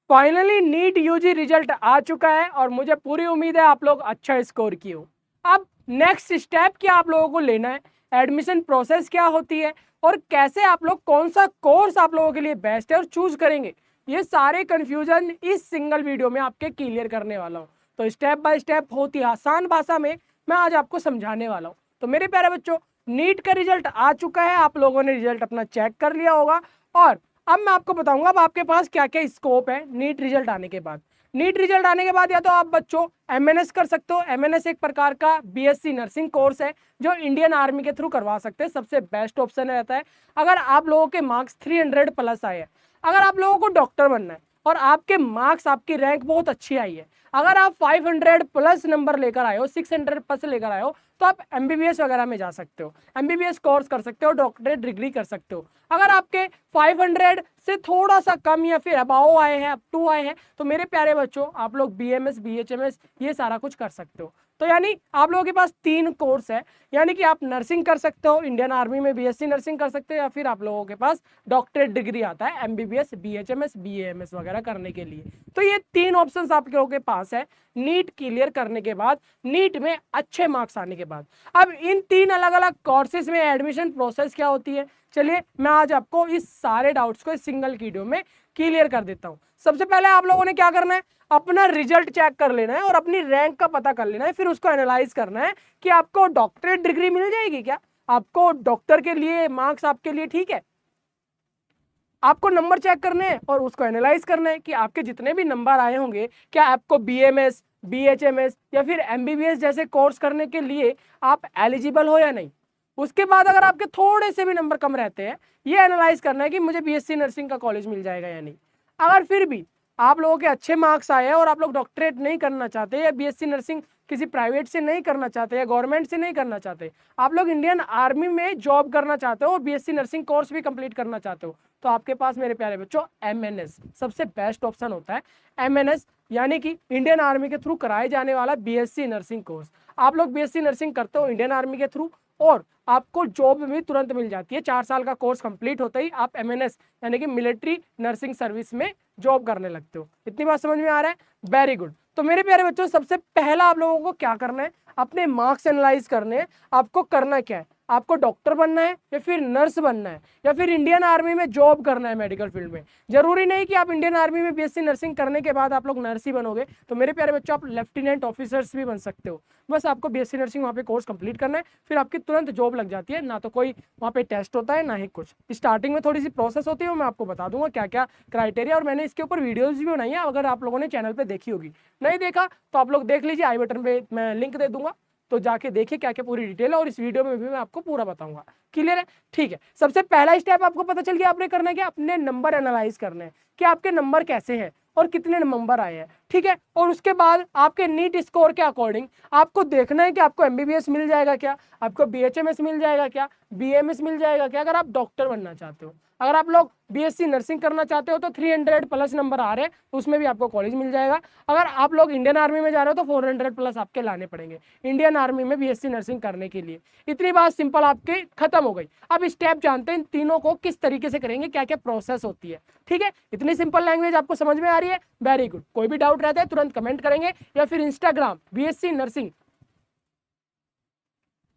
Finally NEET UG result आ चुका है और मुझे पूरी उम्मीद है आप लोग अच्छा स्कोर किए हो। अब नेक्स्ट स्टेप क्या आप लोगों को लेना है, एडमिशन प्रोसेस क्या होती है और कैसे आप लोग कौन सा कोर्स आप लोगों के लिए बेस्ट है और चूज करेंगे, ये सारे कंफ्यूजन इस सिंगल वीडियो में आपके क्लियर करने वाला हूं। तो स्टेप बाय स्टेप बहुत ही आसान भाषा में मैं आज आपको समझाने वाला हूं। तो मेरे प्यारे बच्चों, नीट का रिजल्ट आ चुका है, आप लोगों ने रिजल्ट अपना चेक कर लिया होगा और अब मैं आपको बताऊंगा अब आपके पास क्या क्या स्कोप है नीट रिजल्ट आने के बाद। नीट रिजल्ट आने के बाद या तो आप बच्चों एमएनएस कर सकते हो। एमएनएस एक प्रकार का बीएससी नर्सिंग कोर्स है जो इंडियन आर्मी के थ्रू करवा सकते हैं, सबसे बेस्ट ऑप्शन रहता है अगर आप लोगों के मार्क्स 300 प्लस आए हैं। अगर आप लोगों को डॉक्टर बनना है और आपके मार्क्स, आपकी रैंक बहुत अच्छी आई है, अगर आप 500 प्लस नंबर लेकर आए हो, 600 प्लस लेकर आए हो, तो आप एमबीबीएस वगैरह में जा सकते हो, एमबीबीएस कोर्स कर सकते हो, डॉक्टरेट डिग्री कर सकते हो। अगर आपके 500 से थोड़ा सा कम या फिर अबाव आए हैं, अप टू आए हैं, तो मेरे प्यारे बच्चों आप लोग बीएमएस बीएचएमएस ये सारा कुछ कर सकते हो। तो यानी आप लोगों के पास 3 कोर्स है, यानी कि आप नर्सिंग कर सकते हो, इंडियन आर्मी में बीएससी नर्सिंग कर सकते हो, या फिर आप लोगों के पास डॉक्टरेट डिग्री आता है एमबीबीएस बीएचएमएस बीएएमएस वगैरह करने के लिए। तो ये 3 ऑप्शंस आप लोगों के पास है नीट क्लियर करने के बाद, नीट में अच्छे मार्क्स आने के बाद। अब इन 3 अलग अलग कोर्सेज में एडमिशन प्रोसेस क्या होती है, चलिए मैं आज आपको इस सारे डाउट्स को इस सिंगल वीडियो में क्लियर कर देता हूं। सबसे पहले आप लोगों ने क्या करना है, अपना रिजल्ट चेक कर लेना है और अपनी रैंक का पता कर लेना है, फिर उसको एनालाइज करना है कि आपको डॉक्टरेट डिग्री मिल जाएगी क्या, आपको डॉक्टर के लिए मार्क्स आपके लिए ठीक है। आपको नंबर चेक करने हैं और उसको एनालाइज करना है कि आपके जितने भी नंबर आए होंगे क्या आपको बीएमएस बीएचएमएस या फिर एमबीबीएस जैसे कोर्स करने के लिए आप एलिजिबल हो या नहीं। उसके बाद अगर आपके थोड़े से भी नंबर कम रहते हैं, ये एनालाइज करना है कि मुझे बीएससी नर्सिंग का कॉलेज मिल जाएगा या नहीं। अगर फिर भी आप लोगों के अच्छे मार्क्स आए हैं और आप लोग डॉक्टरेट नहीं करना चाहते या बीएससी नर्सिंग किसी प्राइवेट से नहीं करना चाहते या गवर्नमेंट से नहीं करना चाहते, आप लोग इंडियन आर्मी में जॉब करना चाहते हो और बीएससी नर्सिंग कोर्स भी कंप्लीट करना चाहते हो, तो आपके पास मेरे प्यारे बच्चों एमएनएस सबसे बेस्ट ऑप्शन होता है। एमएनएस यानी कि इंडियन आर्मी के थ्रू कराए जाने वाला बीएससी नर्सिंग कोर्स। आप लोग बीएससी नर्सिंग करते हो इंडियन आर्मी के थ्रू और आपको जॉब भी तुरंत मिल जाती है। 4 साल का कोर्स कंप्लीट होता ही आप एमएनएस यानी कि मिलिट्री नर्सिंग सर्विस में जॉब करने लगते हो। इतनी बात समझ में आ रहा है? Very good. तो मेरे प्यारे बच्चों, सबसे पहला आप लोगों को क्या करना है, अपने मार्क्स एनालाइज करने हैं। आपको करना क्या है, आपको डॉक्टर बनना है या फिर नर्स बनना है या फिर इंडियन आर्मी में जॉब करना है मेडिकल फील्ड में। जरूरी नहीं कि आप इंडियन आर्मी में बीएससी नर्सिंग करने के बाद आप लोग नर्स ही बनोगे, तो मेरे प्यारे बच्चों आप लेफ्टिनेंट ऑफिसर्स भी बन सकते हो। बस आपको बीएससी नर्सिंग वहाँ पे कोर्स कंप्लीट करना है, फिर आपकी तुरंत जॉब लग जाती है। ना तो कोई वहाँ पे टेस्ट होता है ना ही कुछ, स्टार्टिंग में थोड़ी सी प्रोसेस होती है, मैं आपको बता दूंगा क्या क्या क्राइटेरिया, और मैंने इसके ऊपर वीडियोज भी बनाई है, अगर आप लोगों ने चैनल पर देखी होगी। नहीं देखा तो आप लोग देख लीजिए, आई बटन पे मैं लिंक दे दूंगा, तो जाके देखिए क्या क्या पूरी डिटेल है, और इस वीडियो में भी मैं आपको पूरा बताऊंगा। क्लियर है? ठीक है। सबसे पहला स्टेप आपको पता चल गया, आपने करना है कि अपने नंबर एनालाइज करने हैं कि आपके नंबर कैसे हैं और कितने नंबर आए हैं। ठीक है। और उसके बाद आपके नीट स्कोर के अकॉर्डिंग आपको देखना है कि आपको एमबीबीएस मिल जाएगा क्या, आपको बीएचएमएस मिल जाएगा क्या, बीएमएस मिल जाएगा क्या, अगर आप डॉक्टर बनना चाहते हो। अगर आप लोग बीएससी नर्सिंग करना चाहते हो तो 300 प्लस नंबर आ रहे हैं, तो उसमें भी आपको कॉलेज मिल जाएगा। अगर आप लोग इंडियन आर्मी में जा रहे हो तो 400 प्लस आपके लाने पड़ेंगे इंडियन आर्मी में बीएससी नर्सिंग करने के लिए। इतनी बात सिंपल आपके खत्म हो गई। अब स्टेप जानते हैं इन तीनों को किस तरीके से करेंगे, क्या क्या प्रोसेस होती है। ठीक है, इतनी सिंपल लैंग्वेज आपको समझ में आ रही है? Very good. कोई भी डाउट रहता है तुरंत कमेंट करेंगे या फिर इंस्टाग्राम बीएससी नर्सिंग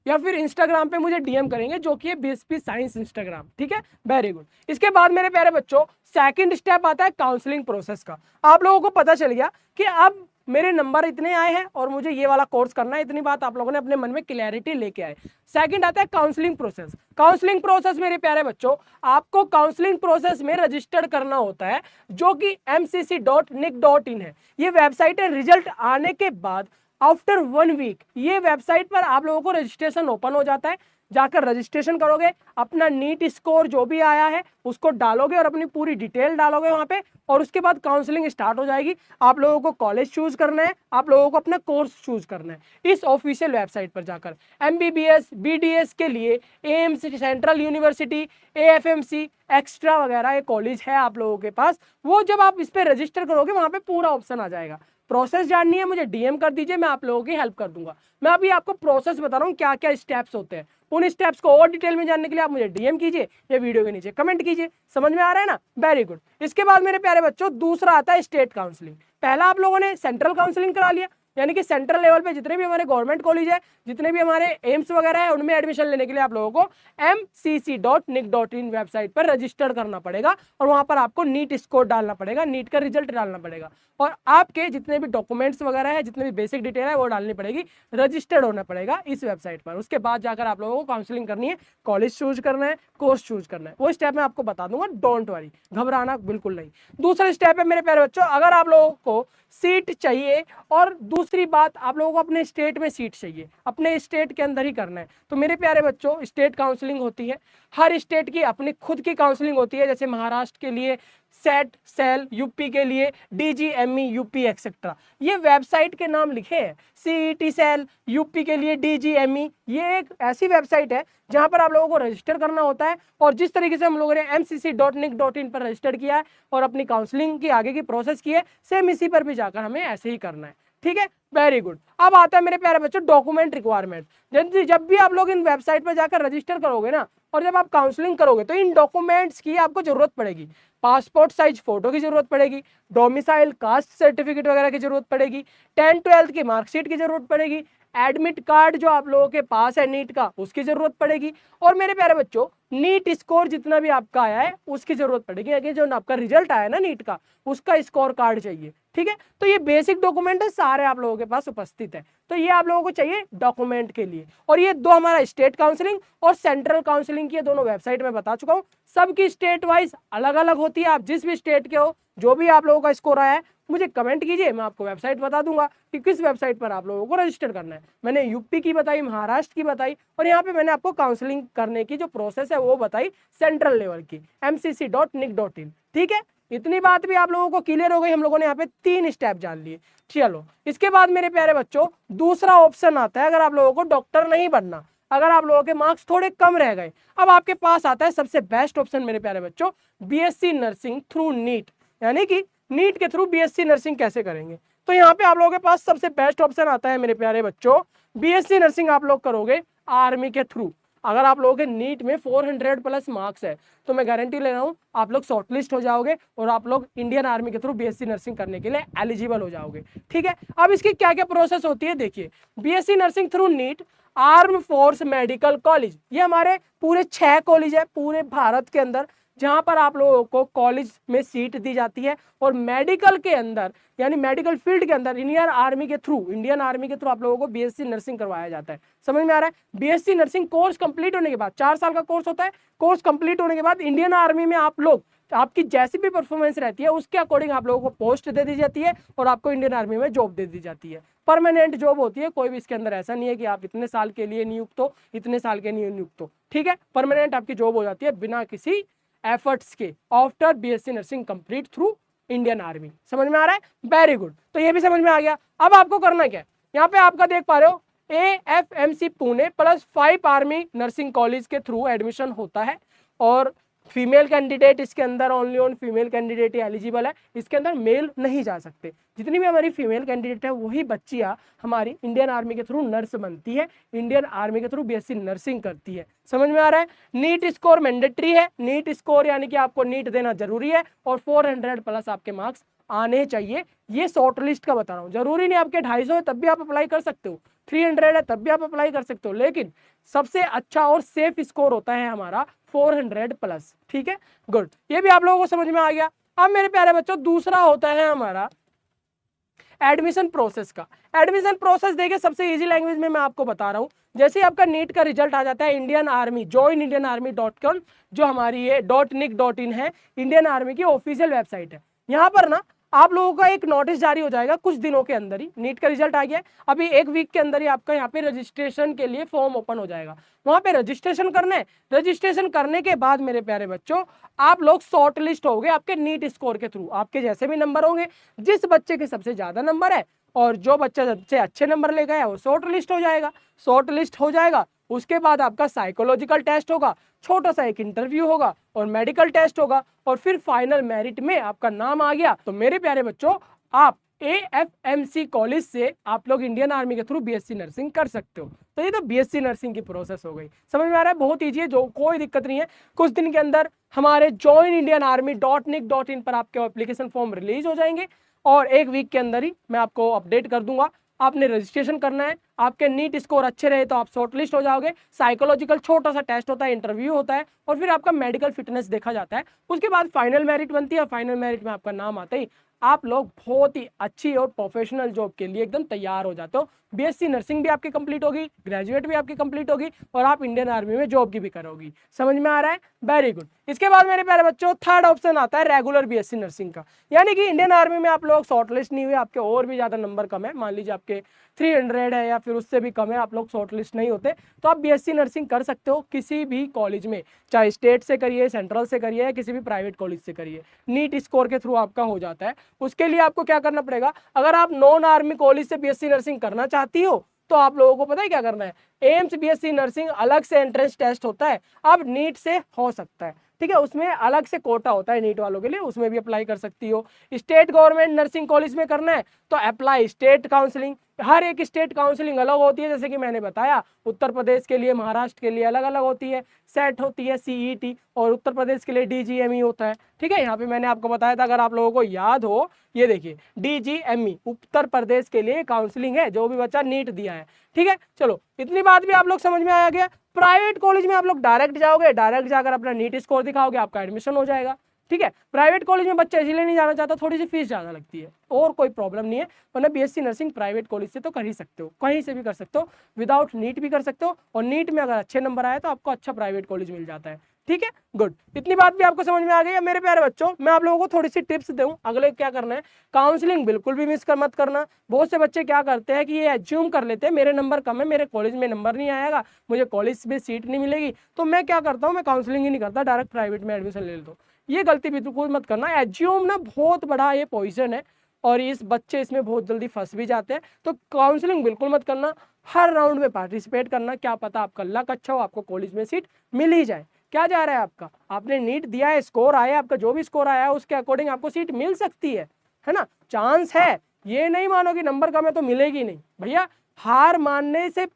या फिर इंस्टाग्राम पे मुझे डीएम करेंगे, जो कि है बीएसपी साइंस इंस्टाग्राम। ठीक है, वेरी गुड। इसके बाद मेरे प्यारे बच्चों सेकंड स्टेप आता है काउंसलिंग प्रोसेस का। आप लोगों को पता चल गया कि अब मेरे नंबर इतने आए हैं और मुझे ये वाला कोर्स करना है, इतनी बात आप लोगों ने अपने मन में क्लैरिटी लेके आए। सेकंड आता है काउंसलिंग प्रोसेस। काउंसलिंग प्रोसेस मेरे प्यारे बच्चों, आपको काउंसलिंग प्रोसेस में रजिस्टर्ड करना होता है, जो कि mcc.nic.in है। ये वेबसाइट है। रिजल्ट आने के बाद आफ्टर 1 वीक ये वेबसाइट पर आप लोगों को रजिस्ट्रेशन ओपन हो जाता है। जाकर रजिस्ट्रेशन करोगे, अपना नीट स्कोर जो भी आया है उसको डालोगे और अपनी पूरी डिटेल डालोगे वहां पे, और उसके बाद काउंसलिंग स्टार्ट हो जाएगी। आप लोगों को कॉलेज चूज करना है, आप लोगों को अपना कोर्स चूज करना है इस ऑफिशियल वेबसाइट पर जाकर। एमबीबीएस बीडीएस के लिए AMC, central university, AFMC, extra वगैरह ये कॉलेज है आप लोगों के पास, वो जब आप इस पर रजिस्टर करोगे वहां पे पूरा ऑप्शन आ जाएगा। प्रोसेस जाननी है मुझे डीएम कर दीजिए, मैं आप लोगों की हेल्प कर दूंगा। मैं अभी आपको प्रोसेस बता रहा हूँ क्या क्या स्टेप्स होते हैं, उन स्टेप्स को और डिटेल में जानने के लिए आप मुझे डीएम कीजिए या वीडियो के नीचे कमेंट कीजिए। समझ में आ रहा है ना? Very good. इसके बाद मेरे प्यारे बच्चों दूसरा आता है स्टेट काउंसलिंग। पहला आप लोगों ने सेंट्रल काउंसलिंग करा लिया, यानी कि सेंट्रल लेवल पे जितने भी हमारे गवर्नमेंट कॉलेज है, जितने भी हमारे एम्स वगैरह है, उनमें एडमिशन लेने के लिए आप लोगों को mcc.nic.in वेबसाइट पर रजिस्टर करना पड़ेगा और वहां पर आपको नीट स्कोर डालना पड़ेगा, नीट का रिजल्ट डालना पड़ेगा और आपके जितने भी डॉक्यूमेंट्स वगैरह है, जितने भी बेसिक डिटेल है वो डालनी पड़ेगी, रजिस्टर्ड होना पड़ेगा इस वेबसाइट पर। उसके बाद जाकर आप लोगों को काउंसलिंग करनी है, कॉलेज चूज करना है, कोर्स चूज करना है, वो स्टेप मैं आपको बता दूंगा, डोंट वरी, घबराना बिल्कुल नहीं। दूसरा स्टेप है मेरे प्यारे बच्चों, अगर आप लोगों को सीट चाहिए और दूसरी बात आप लोगों को अपने स्टेट में सीट चाहिए, अपने स्टेट के अंदर ही करना है, तो मेरे प्यारे बच्चों स्टेट काउंसलिंग होती है। हर स्टेट की अपनी खुद की काउंसलिंग होती है, जैसे महाराष्ट्र के लिए सेट सेल, यूपी के लिए डीजीएमई यूपी एक्सेट्रा, ये वेबसाइट के नाम लिखे हैं, सीईटी सेल, यूपी के लिए डीजीएमई, ये एक ऐसी वेबसाइट है जहां पर आप लोगों को रजिस्टर करना होता है और जिस तरीके से हम लोगों ने mcc.nic.in पर रजिस्टर किया है और अपनी काउंसलिंग की आगे की प्रोसेस की है, सेम इसी पर भी जाकर हमें ऐसे ही करना है। ठीक है, वेरी गुड। अब आता है मेरे प्यारे बच्चों डॉक्यूमेंट रिक्वायरमेंट। जब भी आप लोग इन वेबसाइट पर जाकर रजिस्टर करोगे ना और जब आप काउंसलिंग करोगे तो इन डॉक्यूमेंट्स की आपको जरूरत पड़ेगी। पासपोर्ट साइज फोटो की जरूरत पड़ेगी, डोमिसाइल कास्ट सर्टिफिकेट वगैरह की जरूरत पड़ेगी, 10-12 की मार्कशीट की जरूरत पड़ेगी, एडमिट कार्ड जो आप लोगों के पास है नीट का उसकी जरूरत पड़ेगी और मेरे प्यारे बच्चों नीट स्कोर जितना भी आपका आया है उसकी जरूरत पड़ेगी, अगर जो आपका रिजल्ट आया है ना नीट का उसका स्कोर कार्ड चाहिए। ठीक है, तो ये बेसिक डॉक्यूमेंट है, सारे आप लोगों के पास उपस्थित है, तो ये आप लोगों को चाहिए डॉक्यूमेंट के लिए। और ये दो हमारा स्टेट काउंसलिंग और सेंट्रल काउंसलिंग की दोनों वेबसाइट में बता चुका हूँ, सबकी स्टेट वाइज अलग अलग होती है। आप जिस भी स्टेट के हो, जो भी आप लोगों का स्कोर आया है मुझे कमेंट कीजिए, मैं आपको वेबसाइट बता दूंगा कि किस वेबसाइट पर आप लोगों को रजिस्टर करना है। मैंने यूपी की बताई, महाराष्ट्र की बताई और यहाँ पे मैंने आपको काउंसलिंग करने की जो प्रोसेस है वो बताई सेंट्रल लेवल की, mcc.nic.in। ठीक है, इतनी बात भी आप लोगों को क्लियर हो गई। हम लोगों ने यहाँ पे 3 स्टेप जान लिए। चलो, इसके बाद मेरे प्यारे बच्चों दूसरा ऑप्शन आता है, अगर आप लोगों को डॉक्टर नहीं बनना, अगर आप लोगों के मार्क्स थोड़े कम रह गए, अब आपके पास आता है सबसे बेस्ट ऑप्शन मेरे प्यारे बच्चों, बीएससी नर्सिंग थ्रू नीट, यानी कि नीट के थ्रू बीएससी नर्सिंग कैसे करेंगे। तो यहाँ पे आप लोगों के पास सबसे बेस्ट ऑप्शन आता है मेरे प्यारे बच्चों, बीएससी नर्सिंग आप लोग करोगे आर्मी के थ्रू। अगर आप लोगों के नीट में 400 प्लस मार्क्स है तो मैं गारंटी ले रहा हूँ आप लोग शॉर्टलिस्ट हो जाओगे और आप लोग इंडियन आर्मी के थ्रू बीएससी नर्सिंग करने के लिए एलिजिबल हो जाओगे। ठीक है, अब इसकी क्या क्या प्रोसेस होती है देखिए। BSc nursing through NEET arm force medical college, ये हमारे पूरे 6 कॉलेज है पूरे भारत के अंदर जहां पर आप लोगों को कॉलेज में सीट दी जाती है और मेडिकल के अंदर यानी मेडिकल फील्ड के अंदर इंडियन आर्मी के थ्रू आप लोगों को बीएससी नर्सिंग करवाया जाता है। समझ में आ रहा है? बीएससी नर्सिंग कोर्स कंप्लीट होने के बाद 4 साल का कोर्स होता है, कोर्स कंप्लीट होने के बाद इंडियन आर्मी में आप लोग आपकी जैसी भी परफॉर्मेंस रहती है उसके अकॉर्डिंग आप लोगों को पोस्ट दे दी जाती है और आपको इंडियन आर्मी में जॉब दे दी जाती है। परमानेंट जॉब होती है, कोई भी इसके अंदर ऐसा नहीं है कि आप इतने साल के लिए नियुक्त हो, इतने साल के लिए नियुक्त हो। ठीक है, परमानेंट आपकी जॉब हो जाती है बिना किसी एफर्ट्स के after BSc nursing complete through Indian army. समझ में आ रहा है? वेरी गुड, तो ये भी समझ में आ गया। अब आपको करना क्या है, यहाँ पे आपका देख पा रहे हो AFMC Pune plus 5 army nursing college के थ्रू एडमिशन होता है और फीमेल कैंडिडेट इसके अंदर only on female candidate he eligible है, इसके अंदर मेल नहीं जा सकते। जितनी भी हमारी फीमेल कैंडिडेट है वही बच्चियां हमारी इंडियन आर्मी के थ्रू नर्स बनती है, इंडियन आर्मी के थ्रू बीएससी नर्सिंग करती है। समझ में आ रहा है? नीट स्कोर मैंडेटरी है, नीट स्कोर यानी कि आपको नीट देना जरूरी है और 400 प्लस आपके मार्क्स आने चाहिए। ये शॉर्ट लिस्ट का बता रहा हूँ, जरूरी नहीं आपके 250 है तब भी आप अप्लाई कर सकते हो, 300 है तब भी आप अप्लाई कर सकते हो, लेकिन सबसे अच्छा और सेफ स्कोर होता है हमारा 400 प्लस। ठीक है, गुड, ये भी आप लोगों को समझ में आ गया। अब मेरे प्यारे बच्चों दूसरा होता है हमारा एडमिशन प्रोसेस का। एडमिशन प्रोसेस देखिए सबसे इजी लैंग्वेज में मैं आपको बता रहा हूँ। जैसे ही आपका नीट का रिजल्ट आ जाता है, इंडियन आर्मी ज्वाइन इंडियन आर्मी.com जो हमारी ये .nic.in है, इंडियन आर्मी की ऑफिशियल वेबसाइट है, यहाँ पर ना आप लोगों का एक नोटिस जारी हो जाएगा कुछ दिनों के अंदर ही। नीट का रिजल्ट आ गया, अभी 1 वीक के अंदर ही आपका यहाँ पे रजिस्ट्रेशन के लिए फॉर्म ओपन हो जाएगा, वहां पे रजिस्ट्रेशन करना है। रजिस्ट्रेशन करने के बाद मेरे प्यारे बच्चों आप लोग शॉर्ट लिस्ट होगे आपके नीट स्कोर के थ्रू, आपके जैसे भी नंबर होंगे, जिस बच्चे के सबसे ज्यादा नंबर है और जो बच्चा सबसे अच्छे नंबर ले गया वो शॉर्ट लिस्ट हो जाएगा। शॉर्ट लिस्ट हो जाएगा उसके बाद आपका साइकोलॉजिकल टेस्ट होगा, छोटा सा एक इंटरव्यू होगा और मेडिकल टेस्ट होगा और फिर फाइनल मेरिट में आपका नाम आ गया तो मेरे प्यारे बच्चों आप AFMC कॉलेज से आप लोग इंडियन आर्मी के थ्रू BSc नर्सिंग कर सकते हो। तो ये तो BSc नर्सिंग की प्रोसेस हो गई, समझ में आ रहा है, बहुत ईजी है, जो कोई दिक्कत नहीं है। कुछ दिन के अंदर हमारे joinindianarmy.nic.in पर आपके एप्लीकेशन फॉर्म रिलीज हो जाएंगे और 1 वीक के अंदर ही मैं आपको अपडेट कर दूंगा। आपने रजिस्ट्रेशन करना है, आपके नीट स्कोर अच्छे रहे तो आप शॉर्टलिस्ट हो जाओगे। साइकोलॉजिकल छोटा सा टेस्ट होता है, इंटरव्यू होता है और फिर आपका मेडिकल फिटनेस देखा जाता है। उसके बाद फाइनल मेरिट बनती है, फाइनल मेरिट में आपका नाम आता ही आप लोग बहुत ही अच्छी और प्रोफेशनल जॉब के लिए एकदम तैयार हो जाते हो। BSc नर्सिंग भी आपकी कंप्लीट होगी, ग्रेजुएट भी आपकी कंप्लीट होगी और आप इंडियन आर्मी में जॉब की भी करोगी। समझ में आ रहा है, वेरी गुड। इसके बाद मेरे प्यारे बच्चों थर्ड ऑप्शन आता है रेगुलर BSc नर्सिंग का, यानी कि इंडियन आर्मी में आप लोग शॉर्टलिस्ट नहीं हुए, आपके और भी ज्यादा नंबर कम है, मान लीजिए आपके 300 है या फिर उससे भी कम है, आप लोग शॉर्टलिस्ट नहीं होते, तो आप BSc नर्सिंग कर सकते हो किसी भी कॉलेज में, चाहे स्टेट से करिए, सेंट्रल से करिए या किसी भी प्राइवेट कॉलेज से करिए। नीट स्कोर के थ्रू आपका हो जाता है। उसके लिए आपको क्या करना पड़ेगा, अगर आप नॉन आर्मी कॉलेज से BSc नर्सिंग करना चाहती हो तो आप लोगों को पता है क्या करना है, एम्स BSc नर्सिंग अलग से एंट्रेंस टेस्ट होता है, अब नीट से हो सकता है, ठीक है, उसमें अलग से कोटा होता है नीट वालों के लिए, उसमें भी अप्लाई कर सकती हो। स्टेट गवर्नमेंट नर्सिंग कॉलेज में करना है तो अप्लाई स्टेट काउंसलिंग, हर एक स्टेट काउंसलिंग अलग होती है, जैसे कि मैंने बताया उत्तर प्रदेश के लिए, महाराष्ट्र के लिए अलग अलग होती है, सेट होती है CET और उत्तर प्रदेश के लिए DGME होता है, ठीक है। यहाँ पे मैंने आपको बताया था, अगर आप लोगों को याद हो, ये देखिए DGME उत्तर प्रदेश के लिए काउंसलिंग है, जो भी बच्चा नीट दिया है, ठीक है। चलो इतनी बात भी आप लोग समझ में आया गया। प्राइवेट कॉलेज में आप लोग डायरेक्ट जाओगे, डायरेक्ट जाकर अपना नीट स्कोर दिखाओगे, आपका एडमिशन हो जाएगा, ठीक है। प्राइवेट कॉलेज में बच्चा इसलिए नहीं जाना चाहता, थोड़ी सी फीस ज्यादा लगती है, और कोई प्रॉब्लम नहीं है, वरना BSc नर्सिंग प्राइवेट कॉलेज से तो कर ही सकते हो, कहीं से भी कर सकते हो, विदाउट नीट भी कर सकते हो, और नीट में अगर अच्छे नंबर आए तो आपको अच्छा प्राइवेट कॉलेज मिल जाता है, ठीक है, गुड। इतनी बात भी आपको समझ में आ गई है मेरे प्यारे बच्चों। मैं आप लोगों को थोड़ी सी टिप्स दूं अगले क्या करना है। काउंसलिंग बिल्कुल भी मिस कर मत करना। बहुत से बच्चे क्या करते हैं कि ये एज्यूम कर लेते हैं मेरे नंबर कम है, मेरे कॉलेज में नंबर नहीं आएगा, मुझे कॉलेज में सीट नहीं मिलेगी, तो मैं क्या करता हूँ, मैं काउंसलिंग ही नहीं करता, डायरेक्ट प्राइवेट में एडमिशन ले लेता हूँ। ये गलती बिल्कुल मत करना। एज्यूम ना बहुत बड़ा ये पॉइजन है और इस बच्चे इसमें बहुत जल्दी फंस भी जाते हैं, तो काउंसलिंग बिल्कुल मत करना। हर राउंड में पार्टिसिपेट करना, क्या पता आपका लक अच्छा हो, आपको कॉलेज में सीट मिल ही जाए। क्या जा रहा है आपका, आपने नीट दिया है, स्कोर आया, आपका जो भी स्कोर आया है उसके अकॉर्डिंग आपको सीट मिल सकती है ना, चांस है। ये नहीं मानो कि नंबर कम है तो मिलेगी नहीं, भैया हार मानने से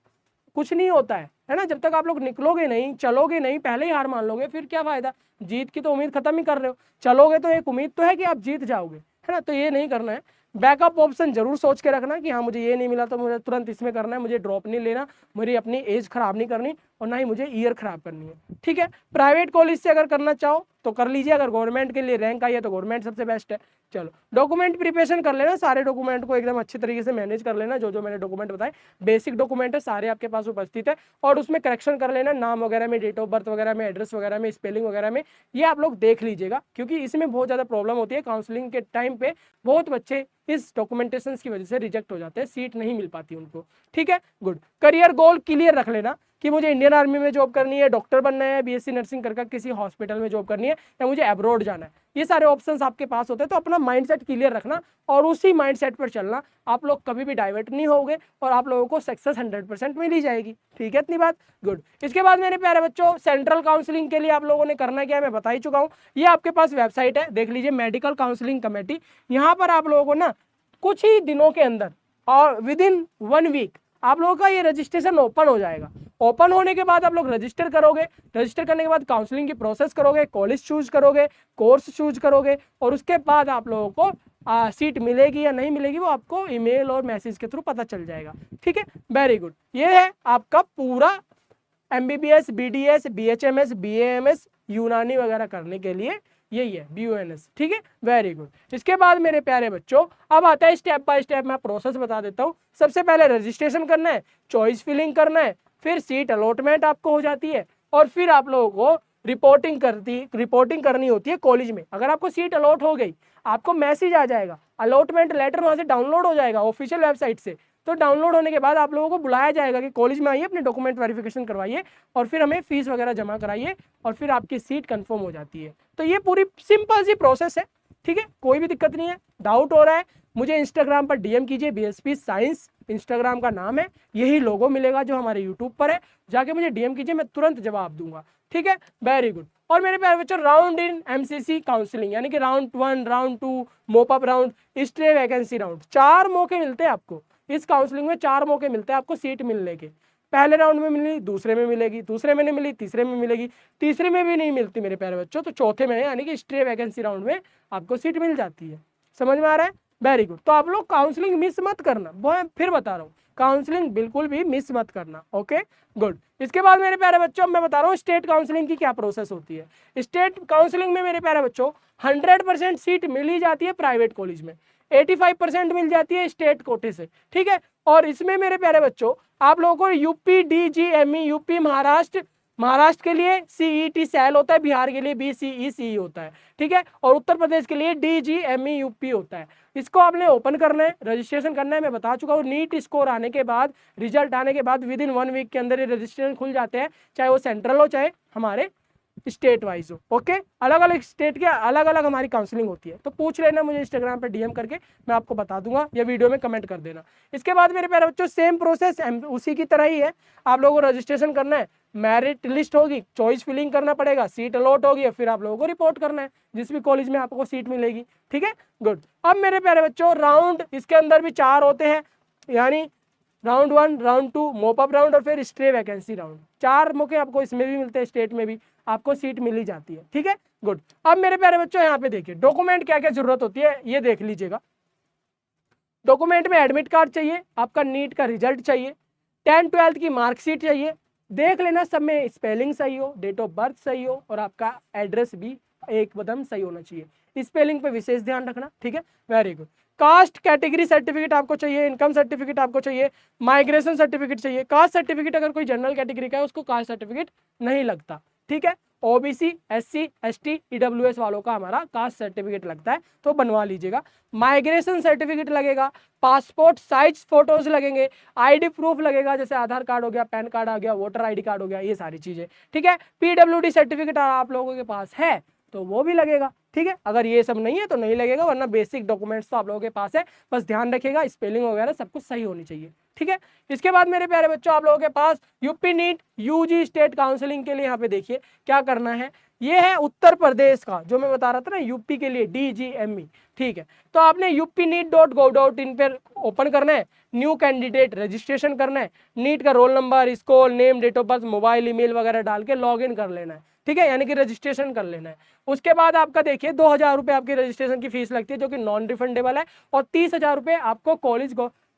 कुछ नहीं होता है ना। जब तक आप लोग निकलोगे नहीं, चलोगे नहीं, पहले ही हार मान लोगे, फिर क्या फायदा। जीत की तो उम्मीद खत्म ही कर रहे हो, चलोगे तो एक उम्मीद तो है कि आप जीत जाओगे, है ना। तो ये नहीं करना है। बैकअप ऑप्शन जरूर सोच के रखना कि हाँ मुझे ये नहीं मिला तो मुझे तुरंत इसमें करना है, मुझे ड्रॉप नहीं लेना, मेरी अपनी एज खराब नहीं करनी और ना ही मुझे ईयर खराब करनी है, ठीक है। प्राइवेट कॉलेज से अगर करना चाहो तो कर लीजिए, अगर गवर्नमेंट के लिए रैंक आई है तो गवर्नमेंट सबसे बेस्ट है। चलो डॉक्यूमेंट प्रिपरेशन कर लेना, सारे डॉक्यूमेंट को एकदम अच्छे तरीके से मैनेज कर लेना, जो जो मैंने डॉक्यूमेंट बताए बेसिक डॉक्यूमेंट है, सारे आपके पास उपस्थित है, और उसमें करेक्शन कर लेना, नाम वगैरह में, डेट ऑफ बर्थ वगैरह में, एड्रेस वगैरह में, स्पेलिंग वगैरह में, ये आप लोग देख लीजिएगा, क्योंकि इसमें बहुत ज़्यादा प्रॉब्लम होती है। काउंसलिंग के टाइम पे बहुत बच्चे इस डॉक्यूमेंटेशन की वजह से रिजेक्ट हो जाते हैं, सीट नहीं मिल पाती उनको, ठीक है, गुड। करियर गोल क्लियर रख लेना कि मुझे इंडियन आर्मी में जॉब करनी है, डॉक्टर बनना है, BSc नर्सिंग करके किसी हॉस्पिटल में जॉब करनी है, या मुझे अब्रॉड जाना है, ये सारे ऑप्शंस आपके पास होते हैं। तो अपना माइंडसेट क्लियर रखना और उसी माइंडसेट पर चलना, आप लोग कभी भी डाइवर्ट नहीं होगे और आप लोगों को सक्सेस 100% मिल ही जाएगी, ठीक है, इतनी बात, गुड। इसके बाद मेरे प्यारे बच्चों सेंट्रल काउंसलिंग के लिए आप लोगों ने करना क्या है मैं बता ही चुका हूँ। ये आपके पास वेबसाइट है, देख लीजिए, मेडिकल काउंसलिंग कमेटी। यहाँ पर आप लोगों को ना कुछ ही दिनों के अंदर और विद इन 1 वीक आप लोगों का ये रजिस्ट्रेशन ओपन हो जाएगा। ओपन होने के बाद आप लोग रजिस्टर करोगे, रजिस्टर करने के बाद काउंसलिंग की प्रोसेस करोगे, कॉलेज चूज करोगे, कोर्स चूज करोगे, और उसके बाद आप लोगों को सीट मिलेगी या नहीं मिलेगी वो आपको ईमेल और मैसेज के थ्रू पता चल जाएगा, ठीक है, वेरी गुड। ये है आपका पूरा MBBS, BDS, BHMS, BAMS, यूनानी वगैरह करने के लिए यही है BUNS, ठीक है, वेरी गुड। इसके बाद मेरे प्यारे बच्चों अब आता है स्टेप बाय स्टेप, मैं प्रोसेस बता देता हूँ। सबसे पहले रजिस्ट्रेशन करना है, चॉइस फिलिंग करना है, फिर सीट अलॉटमेंट आपको हो जाती है, और फिर आप लोगों को रिपोर्टिंग करनी होती है कॉलेज में। अगर आपको सीट अलॉट हो गई, आपको मैसेज आ जाएगा, अलॉटमेंट लेटर वहाँ से डाउनलोड हो जाएगा ऑफिशियल वेबसाइट से। तो डाउनलोड होने के बाद आप लोगों को बुलाया जाएगा कि कॉलेज में आइए, अपने डॉक्यूमेंट वेरिफिकेशन करवाइए और फिर हमें फीस वगैरह जमा कराइए, और फिर आपकी सीट कंफर्म हो जाती है। तो ये पूरी सिंपल सी प्रोसेस है, ठीक है, कोई भी दिक्कत नहीं है। डाउट हो रहा है मुझे इंस्टाग्राम पर DM कीजिए, BSP साइंस इंस्टाग्राम का नाम है, यही लोगो मिलेगा जो हमारे यूट्यूब पर है, जाके मुझे DM कीजिए, मैं तुरंत जवाब दूंगा, ठीक है, वेरी गुड। और मेरे प्यारे बच्चों राउंड इन एमसीसी काउंसलिंग, यानी कि round 1, round 2, mop-up round, stay vacancy round, 4 मौके मिलते हैं आपको इस काउंसलिंग में। 4 मौके मिलते हैं आपको सीट मिलने के। पहले राउंड में मिली, दूसरे में मिलेगी, दूसरे में नहीं मिली, तीसरे में मिलेगी, तीसरे में भी नहीं मिलती मेरे प्यारे बच्चों, तो चौथे में यानी कि स्टे वैकेंसी राउंड में आपको सीट मिल जाती है। समझ में आ रहा है? Very good. तो आप लोग काउंसलिंग मिस मत करना, वो फिर बता रहा हूँ, काउंसलिंग बिल्कुल भी मिस मत करना। Okay good. इसके बाद मेरे प्यारे बच्चों मैं बता रहा हूँ स्टेट काउंसलिंग की क्या प्रोसेस होती है। स्टेट काउंसलिंग में मेरे प्यारे बच्चों 100% सीट मिल ही जाती है प्राइवेट कॉलेज में, 85% मिल जाती है स्टेट कोटे से, ठीक है। और इसमें मेरे प्यारे बच्चों आप लोगों को यूपी DGME, यूपी महाराष्ट्र के लिए CET सेल होता है, बिहार के लिए BCE होता है, ठीक है। और उत्तर प्रदेश के लिए DGME UP होता है। इसको आपने ओपन करना है, रजिस्ट्रेशन करना है। मैं बता चुका हूँ, नीट स्कोर आने के बाद, रिजल्ट आने के बाद विद इन 1 वीक के अंदर ये रजिस्ट्रेशन खुल जाते हैं, चाहे वो सेंट्रल हो चाहे हमारे स्टेट वाइज हो। ओके, अलग अलग स्टेट के अलग अलग हमारी काउंसलिंग होती है, तो पूछ लेना मुझे इंस्टाग्राम पे DM करके, मैं आपको बता दूंगा, या वीडियो में कमेंट कर देना। इसके बाद मेरे प्यारे बच्चों सेम प्रोसेस उसी की तरह ही है। आप लोगों को रजिस्ट्रेशन करना है, मेरिट लिस्ट होगी, चॉइस फिलिंग करना पड़ेगा, सीट अलॉट होगी, फिर आप लोगों को रिपोर्ट करना है जिस भी कॉलेज में आपको सीट मिलेगी, ठीक है। गुड। अब मेरे प्यारे बच्चों राउंड इसके अंदर भी 4 होते हैं, यानी राउंड 1, राउंड 2, मोपअप राउंड और फिर स्टे वैकेंसी राउंड। 4 मौके आपको इसमें भी मिलते हैं, स्टेट में भी आपको सीट मिल ही जाती है, ठीक है। गुड। अब मेरे प्यारे बच्चों यहाँ पे देखिए डॉक्यूमेंट क्या क्या जरूरत होती है, ये देख लीजिएगा। डॉक्यूमेंट में एडमिट कार्ड चाहिए, आपका नीट का रिजल्ट चाहिए, 10th 12th की मार्कशीट चाहिए, देख लेना सब में स्पेलिंग सही हो, डेट ऑफ बर्थ सही हो, और आपका एड्रेस भी एकदम सही होना चाहिए। स्पेलिंग पे विशेष ध्यान रखना, ठीक है। Very good. Caste category certificate आपको चाहिए, इनकम सर्टिफिकेट आपको चाहिए, माइग्रेशन सर्टिफिकेट चाहिए। कास्ट सर्टिफिकेट अगर कोई जनरल कैटेगरी का है उसको कास्ट सर्टिफिकेट नहीं लगता, ठीक है। OBC, SC, ST, EWS वालों का हमारा कास्ट सर्टिफिकेट लगता है, तो बनवा लीजिएगा। माइग्रेशन सर्टिफिकेट लगेगा, पासपोर्ट साइज फोटोज लगेंगे, ID प्रूफ लगेगा, जैसे आधार कार्ड हो गया, पैन कार्ड आ गया, वोटर ID कार्ड हो गया, ये सारी चीजें, ठीक है। PWD सर्टिफिकेट आप लोगों के पास है तो वो भी लगेगा, ठीक है। अगर ये सब नहीं है तो नहीं लगेगा, वरना बेसिक डॉक्यूमेंट्स तो आप लोगों के पास है, बस ध्यान रखिएगा स्पेलिंग वगैरह सब कुछ सही होनी चाहिए, ठीक है। इसके बाद मेरे प्यारे बच्चों आप लोगों के पास UP NEET UG state counselling के लिए यहाँ पे देखिए क्या करना है। ये है उत्तर प्रदेश का जो मैं बता रहा था ना, यूपी के लिए DGME, ठीक है। तो आपने upneet.gov.in पर ओपन करना है, न्यू कैंडिडेट रजिस्ट्रेशन करना है, नीट का roll number, school name, date of birth, mobile, email वगैरह डाल के लॉग इन कर लेना है, ठीक है, यानी कि रजिस्ट्रेशन कर लेना है। उसके बाद आपका देखिए 2000 रुपये आपकी रजिस्ट्रेशन की फीस लगती है, जो कि नॉन रिफंडेबल है, और 30,000 रुपये आपको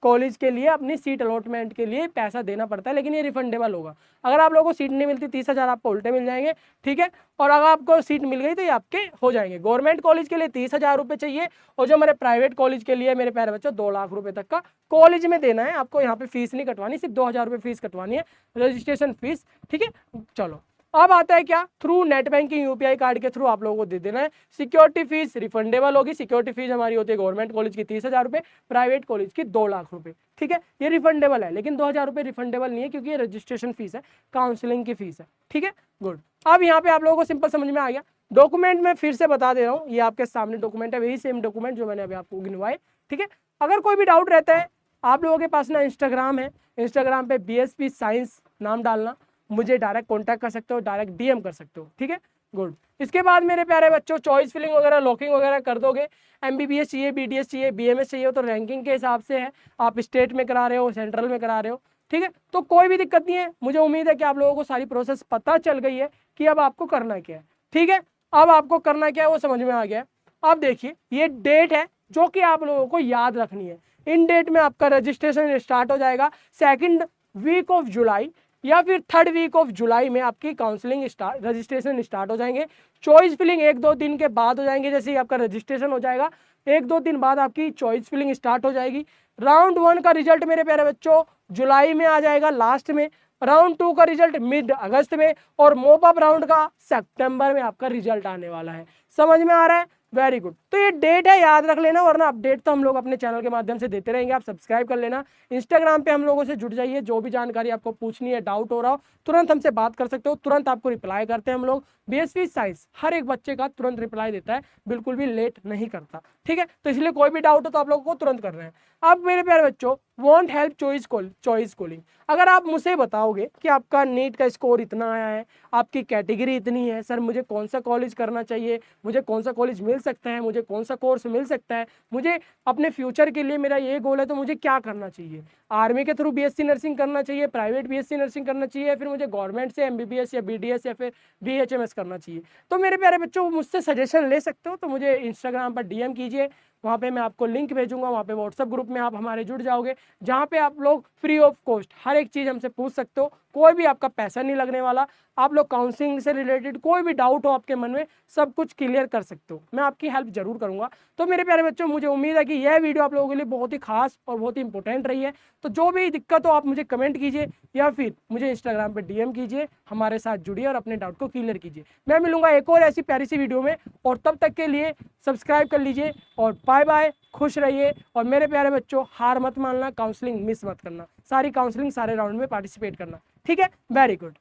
कॉलेज के लिए अपनी सीट अलॉटमेंट के लिए पैसा देना पड़ता है, लेकिन ये रिफंडेबल होगा। अगर आप लोगों को सीट नहीं मिलती 30,000 आपको उल्टे मिल जाएंगे, ठीक है। और अगर आपको सीट मिल गई तो ये आपके हो जाएंगे। गवर्नमेंट कॉलेज के लिए 30,000 रुपये चाहिए, और जो हमारे प्राइवेट कॉलेज के लिए मेरे प्यारे बच्चों 2 लाख रुपये तक का कॉलेज में देना है आपको। यहाँ पे फीस नहीं कटवानी, सिर्फ 2000 रुपये फीस कटवानी है, रजिस्ट्रेशन फीस, ठीक है। चलो अब आता है क्या, through net banking UPI card के थ्रू आप लोगों को दे देना है। सिक्योरिटी फीस रिफंडेबल होगी। सिक्योरिटी फीस हमारी होती है गवर्नमेंट कॉलेज की 30,000 रुपये, प्राइवेट कॉलेज की 2 लाख रुपये, ठीक है। ये रिफंडेबल है, लेकिन 2000 रुपये रिफंडेबल नहीं है, क्योंकि ये रजिस्ट्रेशन फीस है, काउंसलिंग की फीस है, ठीक है। गुड। अब यहाँ पे आप लोगों को सिंपल समझ में आ गया। डॉक्यूमेंट में फिर से बता दे रहा हूँ, ये आपके सामने डॉक्यूमेंट है, वही सेम डॉक्यूमेंट जो मैंने अभी आपको गिनवाए, ठीक है। अगर कोई भी डाउट रहता है, आप लोगों के पास ना इंस्टाग्राम है, इंस्टाग्राम पे BSP साइंस नाम डालना, मुझे डायरेक्ट कॉन्टैक्ट कर सकते हो, डायरेक्ट DM कर सकते हो, ठीक है। गुड। इसके बाद मेरे प्यारे बच्चों चॉइस फिलिंग वगैरह लॉकिंग वगैरह कर दोगे। MBBS चाहिए, BDS चाहिए, BMS चाहिए, तो रैंकिंग के हिसाब से है, आप स्टेट में करा रहे हो, सेंट्रल में करा रहे हो, ठीक है। तो कोई भी दिक्कत नहीं है। मुझे उम्मीद है कि आप लोगों को सारी प्रोसेस पता चल गई है कि अब आपको करना क्या है, ठीक है। अब आपको करना क्या है वो समझ में आ गया। अब देखिए ये डेट है जो कि आप लोगों को याद रखनी है। इन डेट में आपका रजिस्ट्रेशन स्टार्ट हो जाएगा, 2nd वीक ऑफ जुलाई या फिर 3rd वीक ऑफ जुलाई में आपकी काउंसलिंग रजिस्ट्रेशन स्टार्ट हो जाएंगे। चॉइस फिलिंग 1-2 दिन के बाद हो जाएंगे। जैसे ही आपका रजिस्ट्रेशन हो जाएगा 1-2 दिन बाद आपकी चॉइस फिलिंग स्टार्ट हो जाएगी। राउंड 1 का रिजल्ट मेरे प्यारे बच्चों जुलाई में आ जाएगा लास्ट में, राउंड 2 का रिजल्ट मिड अगस्त में, और मोपअप राउंड का सितंबर में आपका रिजल्ट आने वाला है। समझ में आ रहा है? Very good. तो ये डेट है, याद रख लेना, वरना अपडेट तो हम लोग अपने चैनल के माध्यम से देते रहेंगे। आप सब्सक्राइब कर लेना, इंस्टाग्राम पे हम लोगों से जुड़ जाइए। जो भी जानकारी आपको पूछनी है, डाउट हो रहा हो, तुरंत हमसे बात कर सकते हो, तुरंत आपको रिप्लाई करते हैं हम लोग। BSP साइंस हर एक बच्चे का तुरंत रिप्लाई देता है, बिल्कुल भी लेट नहीं करता, ठीक है। तो इसलिए कोई भी डाउट हो तो आप लोगों को तुरंत करना है। अब मेरे प्यारे बच्चों वॉन्ट हेल्प चॉइस कॉलिंग। अगर आप मुझसे बताओगे कि आपका नीट का स्कोर इतना आया है, आपकी कैटेगरी इतनी है, सर मुझे कौन सा कॉलेज करना चाहिए, मुझे कौन सा कॉलेज मिल सकता है, मुझे कौन सा कोर्स मिल सकता है, मुझे अपने फ्यूचर के लिए मेरा ये गोल है तो मुझे क्या करना चाहिए, आर्मी के थ्रू बीएससी नर्सिंग करना चाहिए, प्राइवेट बीएससी नर्सिंग करना चाहिए, या फिर मुझे गवर्नमेंट से एमबीबीएस या बीडीएस या फिर बीएचएमएस करना चाहिए, तो मेरे प्यारे बच्चों मुझसे सजेशन ले सकते हो। तो मुझे इंस्टाग्राम पर डीएम कीजिए, वहाँ पे मैं आपको लिंक भेजूंगा, वहाँ पे व्हाट्सएप ग्रुप में आप हमारे जुड़ जाओगे, जहाँ पे आप लोग फ्री ऑफ कॉस्ट हर एक चीज़ हमसे पूछ सकते हो, कोई भी आपका पैसा नहीं लगने वाला। आप लोग काउंसलिंग से रिलेटेड कोई भी डाउट हो आपके मन में, सब कुछ क्लियर कर सकते हो, मैं आपकी हेल्प जरूर करूँगा। तो मेरे प्यारे बच्चों, मुझे उम्मीद है कि यह वीडियो आप लोगों के लिए बहुत ही खास और बहुत ही इंपॉर्टेंट रही है। तो जो भी दिक्कत हो आप मुझे कमेंट कीजिए या फिर मुझे इंस्टाग्राम पर डीएम कीजिए, हमारे साथ जुड़िए और अपने डाउट को क्लियर कीजिए। मैं मिलूंगा एक और ऐसी प्यारी सी वीडियो में, और तब तक के लिए सब्सक्राइब कर लीजिए और बाय बाय, खुश रहिए। और मेरे प्यारे बच्चों, हार मत मानना, काउंसलिंग मिस मत करना, सारी काउंसलिंग सारे राउंड में पार्टिसिपेट करना, ठीक है? Very good.